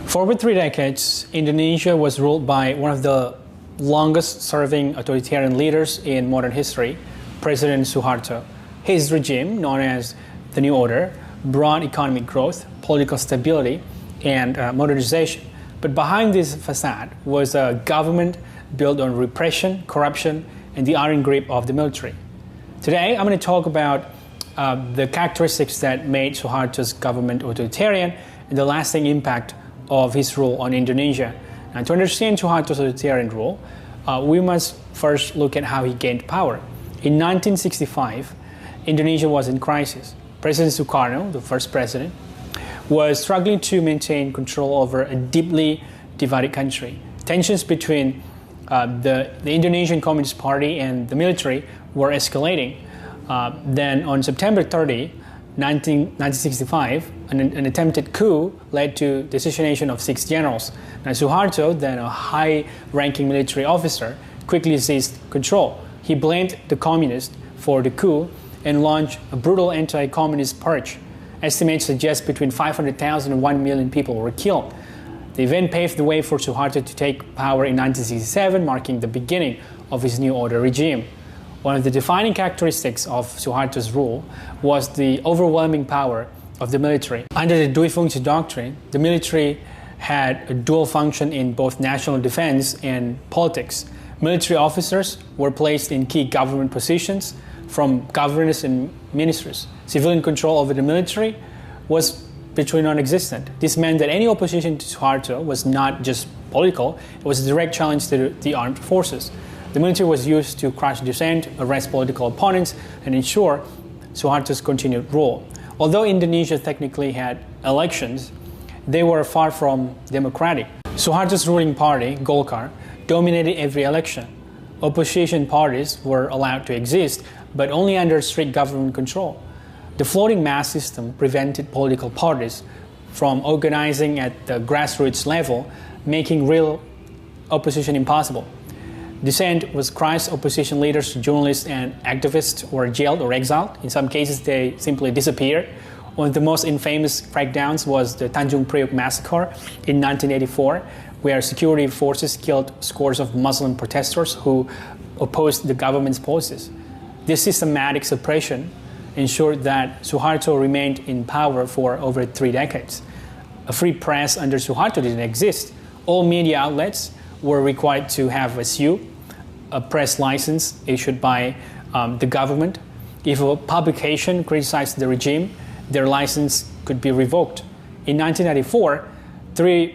For over 3 decades, Indonesia was ruled by one of the longest-serving authoritarian leaders in modern history, President Suharto. His regime, known as the New Order, brought economic growth, political stability, and modernization. But behind this facade was a government built on repression, corruption, and the iron grip of the military. Today, I'm going to talk about the characteristics that made Suharto's government authoritarian and the lasting impact of his rule on Indonesia. Now, to understand Suharto's authoritarian rule, we must first look at how he gained power. In 1965, Indonesia was in crisis. President Suharto, the first president, was struggling to maintain control over a deeply divided country. Tensions between the Indonesian Communist Party and the military were escalating. Then on September 30, 1965, an attempted coup led to the assassination of 6 generals. Now, Suharto, then a high-ranking military officer, quickly seized control. He blamed the communists for the coup and launched a brutal anti-communist purge. Estimates suggest between 500,000 and 1 million people were killed. The event paved the way for Suharto to take power in 1967, marking the beginning of his New Order regime. One of the defining characteristics of Suharto's rule was the overwhelming power of the military. Under the Dui Fungsi doctrine, the military had a dual function in both national defense and politics. Military officers were placed in key government positions, from governors and ministers. Civilian control over the military was virtually non-existent. This meant that any opposition to Suharto was not just political, it was a direct challenge to the armed forces. The military was used to crush dissent, arrest political opponents, and ensure Suharto's continued rule. Although Indonesia technically had elections, they were far from democratic. Suharto's ruling party, Golkar, dominated every election. Opposition parties were allowed to exist, but only under strict government control. The floating mass system prevented political parties from organizing at the grassroots level, making real opposition impossible. Dissent was crushed. Opposition leaders, journalists, and activists were jailed or exiled. In some cases, they simply disappeared. One of the most infamous crackdowns was the Tanjung Priok massacre in 1984, where security forces killed scores of Muslim protesters who opposed the government's policies. This systematic suppression ensured that Suharto remained in power for over 3 decades. A free press under Suharto didn't exist. All media outlets were required to have a SU, a press license issued by the government. If a publication criticized the regime, their license could be revoked. In 1994, 3